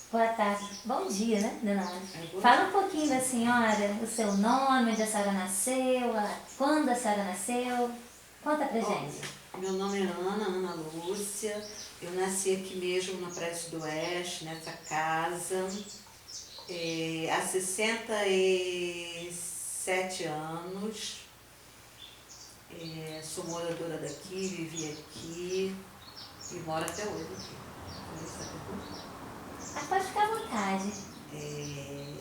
Boa tarde. Bom dia, né, dona Ana? Bom Fala dia. um pouquinho da senhora, o seu nome, onde a senhora nasceu, quando a senhora nasceu. Conta pra Olha, gente. meu nome é Ana Lúcia. Eu nasci aqui mesmo na Praia Sudoeste, nessa casa, há 67 anos. Sou moradora daqui, vivi aqui e moro até hoje aqui. Pode ficar à vontade. É,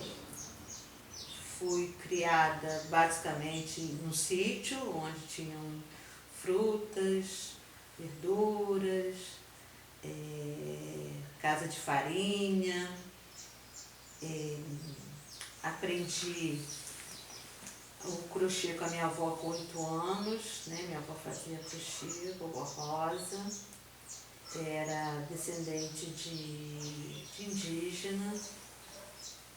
Fui criada basicamente num sítio onde tinham frutas, verduras, casa de farinha. Aprendi o crochê com a minha avó com 8 anos, né? Minha avó fazia crochê, vovó Rosa, era descendente de indígena,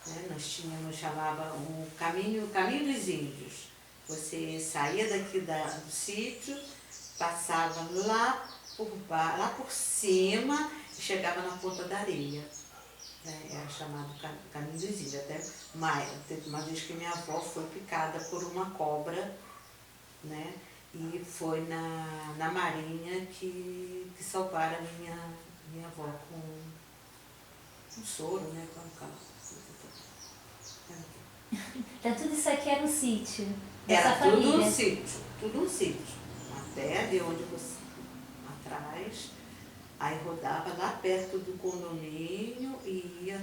né? Nós tínhamos, chamava o caminho dos índios. Você saía daqui do sítio, passava lá por cima e chegava na ponta da areia. Era chamado caminho dos índios. Até teve uma vez que minha avó foi picada por uma cobra, né? E foi na marinha que salvaram a minha avó com um soro, né? Então tudo isso aqui era um sítio da sua Era tudo um família. sítio, tudo um sítio. Até de onde você, atrás, aí rodava lá perto do condomínio e ia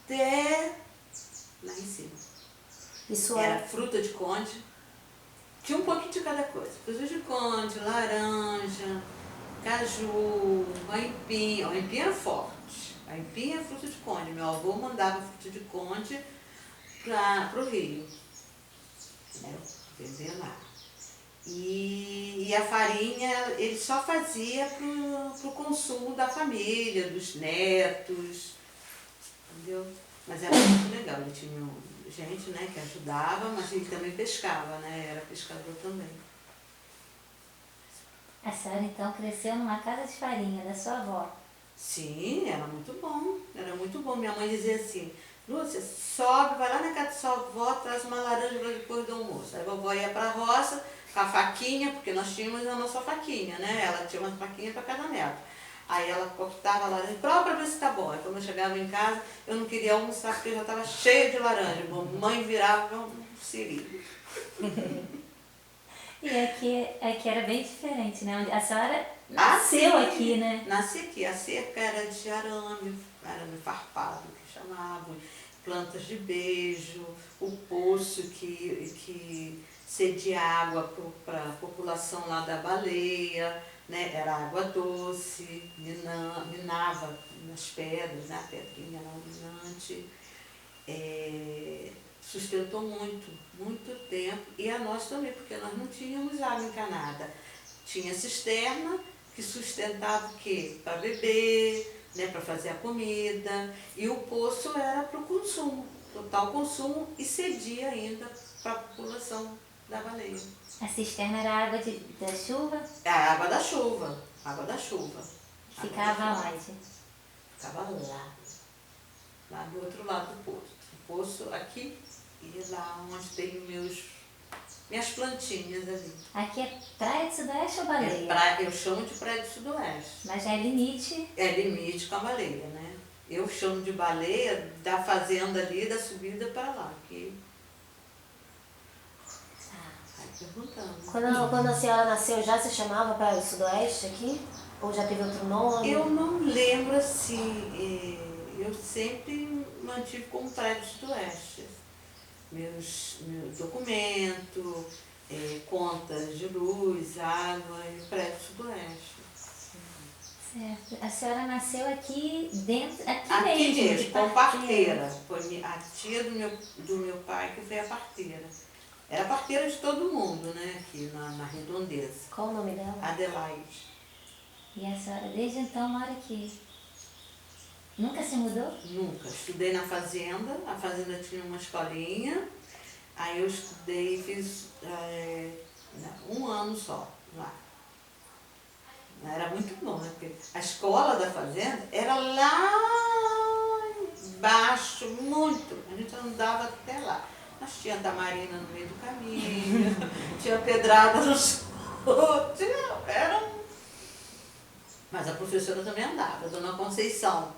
até lá em cima. Isso Era fruta de conde, tinha um pouquinho de cada coisa. Fruta de conde, laranja, caju, aipim. O aipim era forte. Aipim é fruta de conde. Meu avô mandava fruta de conde para o Rio, né? Vender lá. E a farinha ele só fazia pro consumo da família, dos netos, entendeu? Mas era muito legal, ele tinha gente, né, que ajudava, mas ele também pescava, né? Era pescador também. A senhora então cresceu numa casa de farinha da sua avó. Sim, era muito bom, era muito bom. Minha mãe dizia assim, Lúcia, sobe, vai lá na casa da sua avó, traz uma laranja para depois do almoço. Aí a vovó ia para a roça com a faquinha, porque nós tínhamos a nossa faquinha, né? Ela tinha uma faquinha para cada neto. Aí ela cortava a laranja, prova para ver se tá bom. Aí quando eu chegava em casa, eu não queria almoçar porque eu já estava cheia de laranja. Mamãe virava um siri. E aqui era bem diferente, né? A senhora nasceu aqui, né? Nasci aqui. A cerca era de arame farpado, que chamavam, plantas de beijo, o poço que cedia água para a população lá da Baleia, né? Era água doce, minava nas pedras, né? A pedrinha lá minante. Sustentou muito tempo, e a nós também, porque nós não tínhamos água encanada. Tinha cisterna, que sustentava o quê? Para beber, né, para fazer a comida, e o poço era para o consumo, total consumo, e cedia ainda para a população da Baleia. A cisterna era água da chuva, É a água da chuva, água da chuva. ficava onde? Ficava lá do outro lado do poço. O poço aqui e lá onde tem minhas plantinhas ali. Aqui é Praia do Sudoeste ou Baleia? Eu chamo de Praia do Sudoeste. Mas já é limite. É limite com a Baleia, né? Eu chamo de Baleia da fazenda ali, da subida para lá. Vai perguntando. Quando a senhora nasceu já se chamava Praia do Sudoeste aqui? Ou já teve outro nome? Eu não lembro assim, eu sempre mantive como Praia do Sudoeste. Meus documentos, contas de luz, água e Praia do Sudoeste. Certo. A senhora nasceu aqui dentro, aqui Aqui mesmo, mesmo, de com parteira. Foi a tia do meu pai que foi a parteira. Era a parteira de todo mundo, né, aqui na redondeza. Qual o nome dela? Adelaide. E a senhora desde então mora aqui. Nunca se mudou? Nunca. Estudei na fazenda, a fazenda tinha uma escolinha, aí eu estudei e fiz 1 ano só lá. Era muito bom, né? Porque a escola da fazenda era lá baixo, muito. A gente andava até lá. Mas tinha tamarina no meio do caminho, tinha pedrada no chão, era um... Mas a professora também andava, a dona Conceição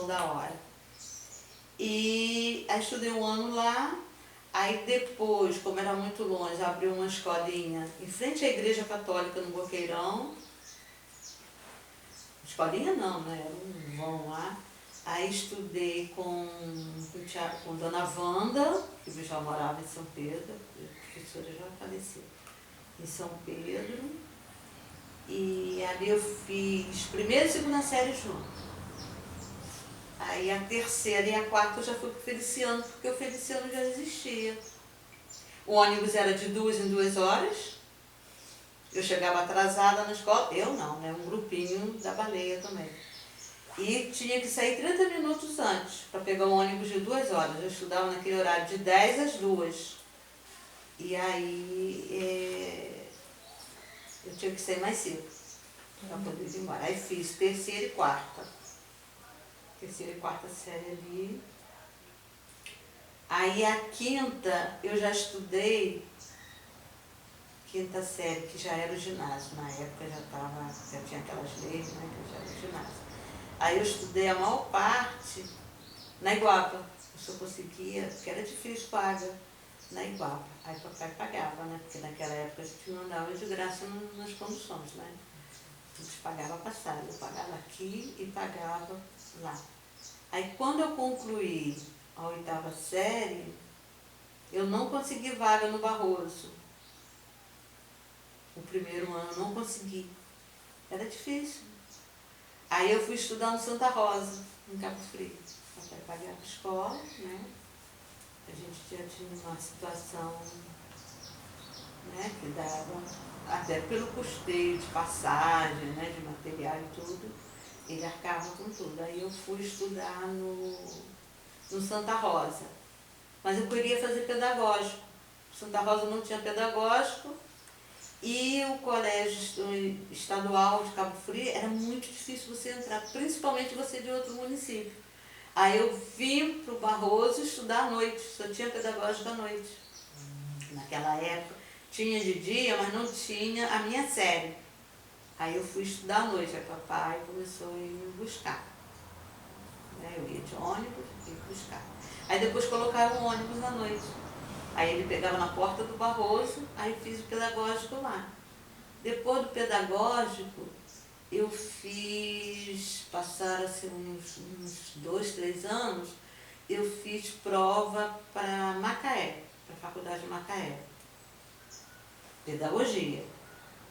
da Hora. E aí estudei um ano lá, aí depois, como era muito longe, abriu uma escolinha em frente à Igreja Católica no Boqueirão. Escolinha não, né? Era um vão lá. Aí estudei com Dona Wanda, que já morava em São Pedro, a professora já faleceu, em São Pedro. E ali eu fiz primeira e segunda série junto. Aí a terceira e a quarta eu já fui para o Feliciano, porque o Feliciano já existia. O ônibus era de 2 em 2 horas. Eu chegava atrasada na escola, eu não, né? Um grupinho da Baleia também. E tinha que sair 30 minutos antes para pegar um ônibus de 2 horas. Eu estudava naquele horário de 10 às 2. E aí eu tinha que sair mais cedo para poder ir embora. Aí fiz terceira e quarta. Terceira e quarta série ali. Aí a quinta eu já estudei, quinta série, que já era o ginásio. Na época já tinha aquelas leis, né, que já era o ginásio. Aí eu estudei a maior parte na Iguapa. Eu só conseguia, porque era difícil paga na Iguapa. Aí papai pagava, né? Porque naquela época a gente não andava de graça nas conduções, né? A gente pagava a passagem. Eu pagava aqui e pagava lá. Aí quando eu concluí a 8ª série, eu não consegui vaga no Barroso. O primeiro ano eu não consegui. Era difícil. Aí eu fui estudar no Santa Rosa, em Cabo Frio. Papai pagava a escola, né? A gente já tinha uma situação, né, que dava, até pelo custeio de passagem, né, de material e tudo, ele arcava com tudo. Aí eu fui estudar no Santa Rosa. Mas eu queria fazer pedagógico. Santa Rosa não tinha pedagógico. E o colégio estadual de Cabo Frio era muito difícil você entrar, principalmente você de outro município. Aí eu vim para o Barroso estudar à noite, só tinha pedagógico à noite. Naquela época tinha de dia, mas não tinha a minha série. Aí eu fui estudar à noite, aí papai começou a ir me buscar. Eu ia de ônibus e ia buscar. Aí depois colocaram um ônibus à noite. Aí ele pegava na porta do Barroso, aí fiz o pedagógico lá. Depois do pedagógico, eu fiz, passaram assim, uns 2, 3 anos, eu fiz prova para Macaé, para a Faculdade de Macaé. Pedagogia.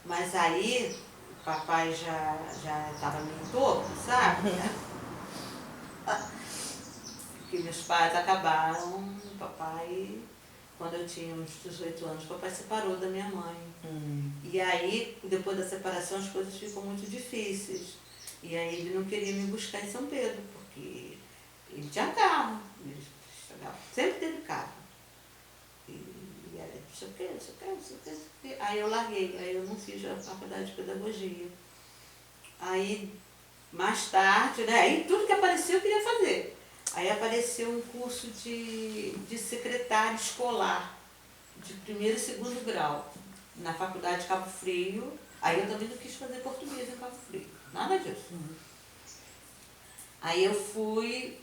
Mas aí, o papai já estava meio torto, sabe? Porque meus pais acabaram, o papai... Quando eu tinha uns 18 anos, o papai separou da minha mãe. E aí, depois da separação, as coisas ficam muito difíceis. E aí ele não queria me buscar em São Pedro, porque ele tinha carro. Ele chegava, sempre teve carro. E era, não sei o quê, não sei o quê, não sei o quê, não sei o quê. Aí eu larguei, aí eu não fiz a faculdade de pedagogia. Aí, mais tarde, né, aí tudo que apareceu eu queria fazer. Aí apareceu um curso de secretário escolar, de 1º e 2º grau, na Faculdade de Cabo Frio. Aí eu também não quis fazer português em Cabo Frio, nada disso. Aí eu fui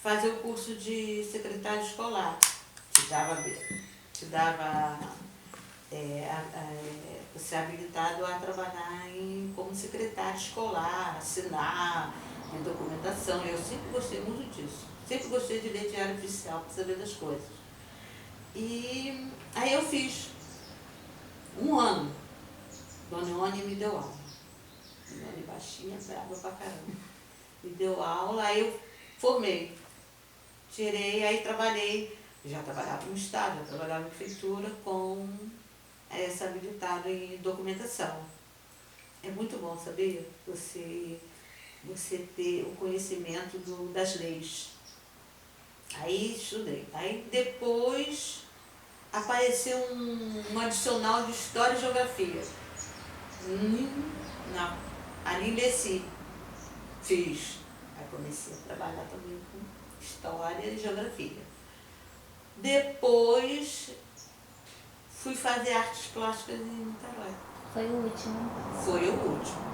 fazer o curso de secretário escolar. Te dava você é habilitado a trabalhar como secretário escolar, assinar em documentação. Eu sempre gostei muito disso. Sempre gostei de ler diário oficial para saber das coisas. E aí eu fiz 1 ano. Dona Ione me deu aula. Dona Ione baixinha, brava pra caramba. Me deu aula, aí eu formei. Tirei, aí trabalhei. Já trabalhava no estado, já trabalhava em prefeitura com essa habilitada em documentação. É muito bom, sabia? Você ter o conhecimento das leis. Aí estudei. Aí depois apareceu um adicional de História e Geografia. Ali em Leci. Fiz. Aí comecei a trabalhar também com história e geografia. Depois fui fazer artes plásticas em Niterói. Foi o último. Foi o último.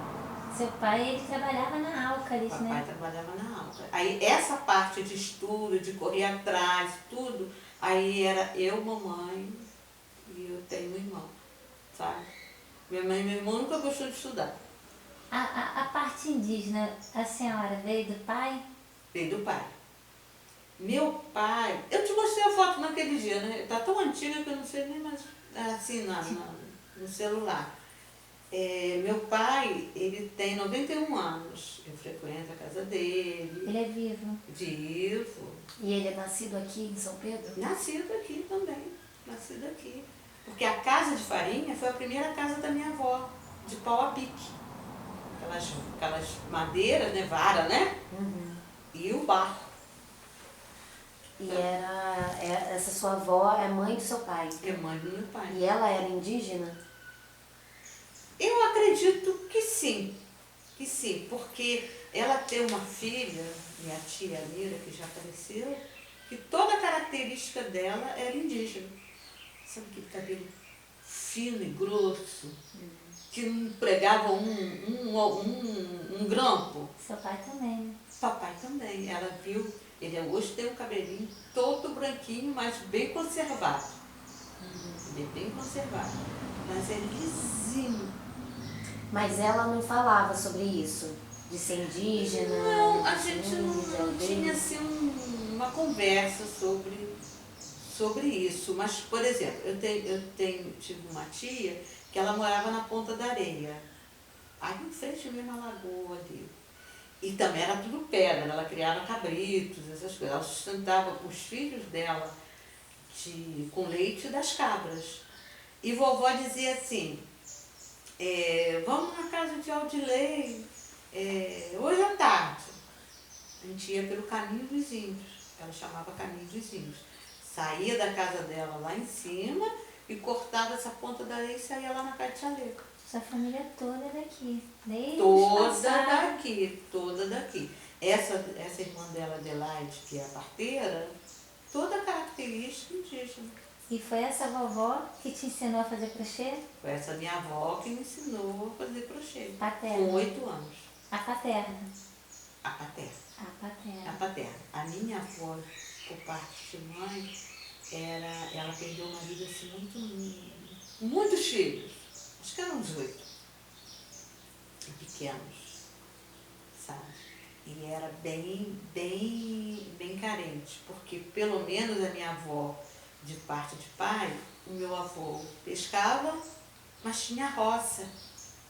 Seu pai, ele trabalhava na Alcalis, Papai né? trabalhava na aula. Aí essa parte de estudo, de correr atrás, tudo, aí era eu, mamãe e eu tenho um irmão, sabe? Minha mãe e meu irmão nunca gostou de estudar. A parte indígena, a senhora veio do pai? Veio do pai. Meu pai, eu te mostrei a foto naquele dia, né? Tá tão antiga que eu não sei nem mais assim no celular. Meu pai, ele tem 91 anos. Eu frequento a casa dele. Ele é vivo. Vivo. E ele é nascido aqui em São Pedro? Nascido aqui também. Nascido aqui. Porque a casa de farinha foi a primeira casa da minha avó, de pau a pique. Aquelas madeiras, né? Vara, né? Uhum. E o barro. E essa sua avó é mãe do seu pai? É mãe do meu pai. E ela era indígena? Eu acredito que sim, porque ela tem uma filha, minha tia Mira, que já faleceu, que toda a característica dela era indígena. Sabe aquele cabelo fino e grosso, que não pregava um grampo? Seu pai também, né? Papai também, ela viu, ele hoje tem um cabelinho todo branquinho, mas bem conservado. Ele é bem conservado, mas é lisinho. Mas ela não falava sobre isso? De ser indígena? Não, a de gente índia, não de- tinha assim uma conversa sobre isso. Mas, por exemplo, tive uma tia que ela morava na Ponta da Areia, aí em frente mesmo à lagoa ali. E também era tudo pedra, ela criava cabritos, essas coisas. Ela sustentava os filhos dela com leite das cabras. E vovó dizia assim, vamos na casa de Aldilei, hoje à tarde. A gente ia pelo caminho dos índios, ela chamava caminho dos índios. Saía da casa dela lá em cima e cortava essa ponta da areia e saía lá na casa de Chaleco. Sua família toda é daqui. Desde Toda os passados. daqui, toda daqui. Essa irmã dela, Adelaide, que é a parteira, toda característica indígena. E foi essa vovó que te ensinou a fazer crochê? Foi essa minha avó que me ensinou a fazer crochê. Paterna. Com 8 anos. A paterna. A paterna. A A paterna. paterna. A minha avó, por parte de mãe, ela perdeu o marido assim muitos filhos. Acho que eram uns 8. Pequenos, sabe? E era bem carente, porque pelo menos a minha avó, de parte de pai, o meu avô pescava, mas tinha roça.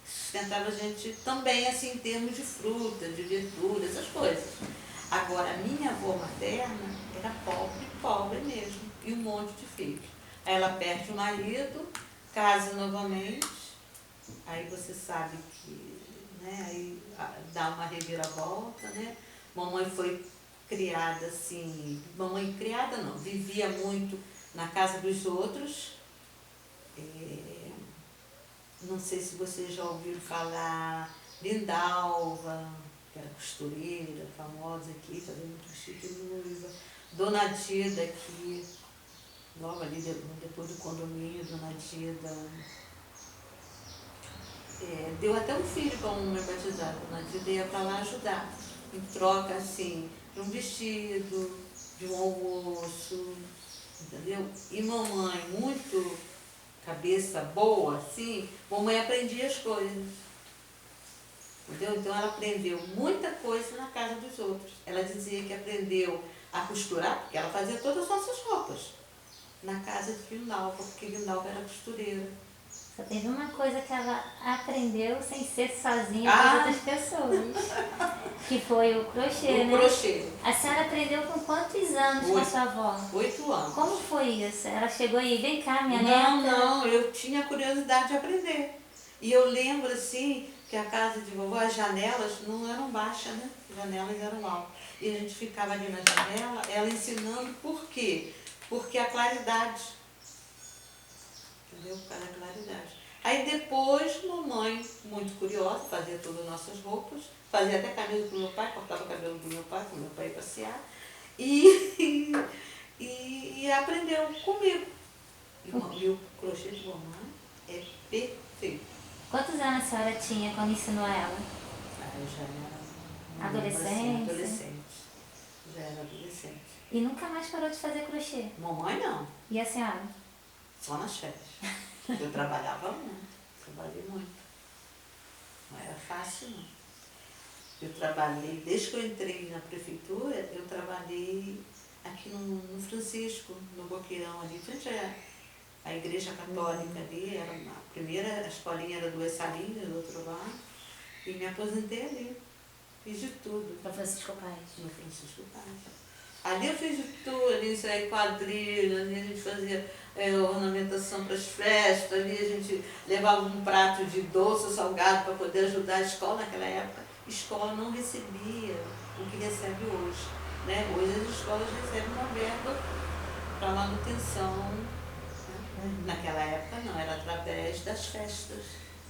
Sustentava a gente também, assim, em termos de fruta, de verdura, essas coisas. Agora, a minha avó materna era pobre mesmo, e um monte de filhos. Aí ela perde o marido, casa novamente, aí você sabe que, né, aí dá uma reviravolta, né? Mamãe foi criada assim, mamãe criada não, vivia muito na casa dos outros. Não sei se vocês já ouviram falar Lindalva, que era costureira, famosa aqui, fazia muito vestido de noiva. Dona Dida aqui, logo ali depois do condomínio, Dona Dida. Deu até um filho para um homem batizado, Dona Dida ia para lá ajudar, em troca assim, de um vestido, de um almoço, entendeu? E mamãe, muito cabeça boa, assim, mamãe aprendia as coisas. Entendeu? Então ela aprendeu muita coisa na casa dos outros. Ela dizia que aprendeu a costurar, porque ela fazia todas as nossas roupas, na casa de Lindalva, porque Lindalva era costureira. Só teve uma coisa que ela aprendeu sem ser sozinha com as outras pessoas. Que foi o crochê, né? O crochê. A senhora aprendeu com quantos anos com a sua avó? 8 anos. Como foi isso? Ela chegou aí, vem cá, minha Não, neta. não, eu tinha curiosidade de aprender. E eu lembro, assim, que a casa de vovó, as janelas não eram baixas, né? As janelas eram altas. E a gente ficava ali na janela, ela ensinando por quê? Porque a claridade. Entendeu? Por causa da claridade. Aí depois, mamãe, muito curiosa, fazia todas as nossas roupas, fazia até camisa pro meu pai, cortava o cabelo do meu pai, para o meu pai ir passear, e, e aprendeu comigo. E o crochê de mamãe é perfeito. Quantos anos a senhora tinha quando ensinou ela? Eu já era Adolescente? adolescente. Já era adolescente. E nunca mais parou de fazer crochê? Mamãe não, E a senhora? só nas férias. Eu trabalhava muito, trabalhei muito. Não era fácil não. Eu trabalhei, desde que eu entrei na prefeitura, eu trabalhei aqui no Francisco, no Boqueirão ali, frente à igreja católica ali, era a primeira, a escolinha era do Essalinho, do outro lado, e me aposentei ali. Fiz de tudo. No Francisco Paz. No Francisco Paz. Ali eu fiz de tudo, ali isso aí, quadrilha, ali a gente fazia ornamentação para as festas, ali a gente levava um prato de doce ou salgado para poder ajudar a escola naquela época. Escola não recebia o que recebe hoje. Né? Hoje as escolas recebem uma verba para manutenção. Né? Naquela época não, era através das festas.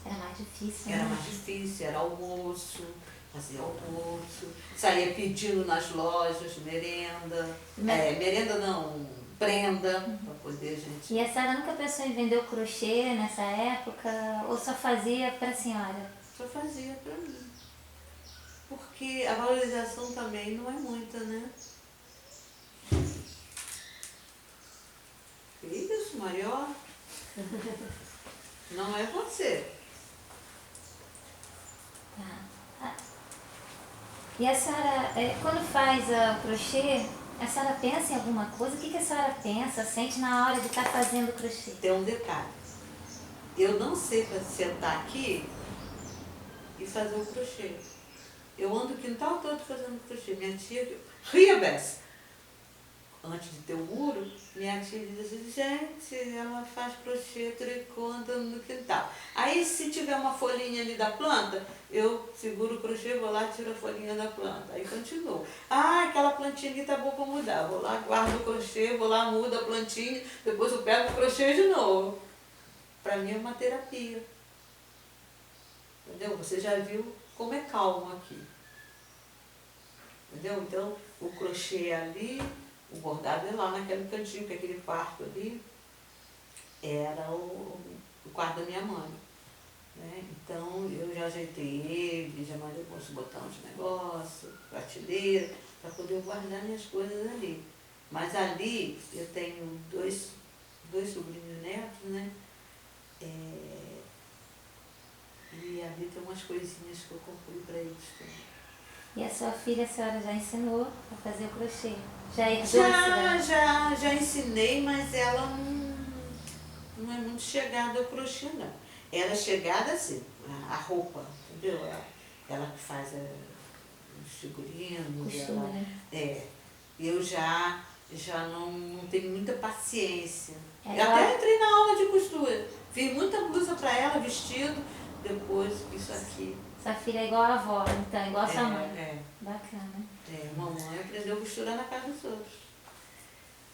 Era mais difícil, Era né? mais difícil, era almoço, fazia almoço, saía pedindo nas lojas, merenda. Merenda não, prenda, para poder gente. E a senhora nunca pensou em vender o crochê nessa época? Ou só fazia para a senhora? Só fazia para mim. Porque a valorização também não é muita, né? Isso, maior. Não é você. Tá. E a senhora, quando faz o crochê, a senhora pensa em alguma coisa? O que a senhora pensa, sente na hora de estar fazendo o crochê? Tem um detalhe. Eu não sei sentar aqui e fazer o crochê. Eu ando o quintal todo fazendo crochê. Minha tia ria dessa. Antes de ter o muro, minha tia dizia assim, gente, ela faz crochê, tricô, andando no quintal. Aí se tiver uma folhinha ali da planta, eu seguro o crochê, vou lá e tiro a folhinha da planta. Aí continuo. Ah, aquela plantinha ali tá boa para mudar. Vou lá, guardo o crochê, vou lá, mudo a plantinha, depois eu pego o crochê de novo. Para mim é uma terapia. Entendeu? Você já viu como é calmo aqui. Entendeu? Então, o crochê é ali, o bordado é lá naquele cantinho, que aquele quarto ali era o quarto da minha mãe. Né? Então, eu já ajeitei ele, já mandei com os botões de negócio, prateleira, para poder guardar minhas coisas ali. Mas ali eu tenho dois sobrinhos netos, né? E ali tem umas coisinhas que eu comprei para eles também. E a sua filha, a senhora já ensinou a fazer o crochê? Já herdou? Já ensinei, mas ela não é muito chegada ao crochê, não. Ela é chegada assim, a roupa, entendeu? Ela que faz os figurinos. Costura, né? Eu já não tenho muita paciência. Eu Ela- até entrei na aula de costura. Fiz muita blusa para ela, vestido, depois isso aqui. Sua filha é igual a avó, então, igual a sua mãe. Bacana. Mamãe aprendeu a costurar na casa dos outros.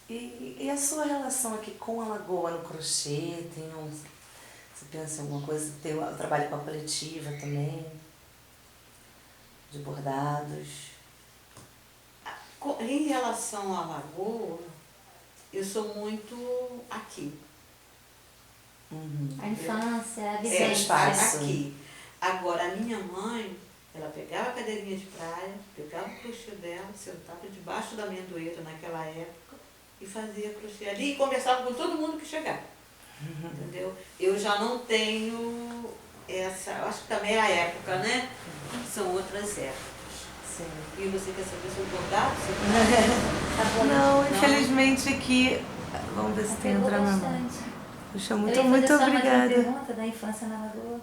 E a sua relação aqui com a Lagoa no crochê? Você pensa em alguma coisa? Eu trabalho com a coletiva também, de bordados. Em relação à Lagoa, eu sou muito aqui. A infância, a o vivência. espaço. Aqui. Agora, a minha mãe, ela pegava a cadeirinha de praia, pegava o crochê dela, sentava debaixo da amendoeira naquela época e fazia crochê ali e conversava com todo mundo que chegava. Entendeu? Eu já não tenho essa, acho que também é a época, né? São outras épocas. Sim. E você quer saber sobre bordado? Não, infelizmente aqui. Vamos ver se tem Pegou outra mamãe. bastante. Puxa, Eu muito ia fazer só mais uma obrigada. pergunta da infância na Lagoa.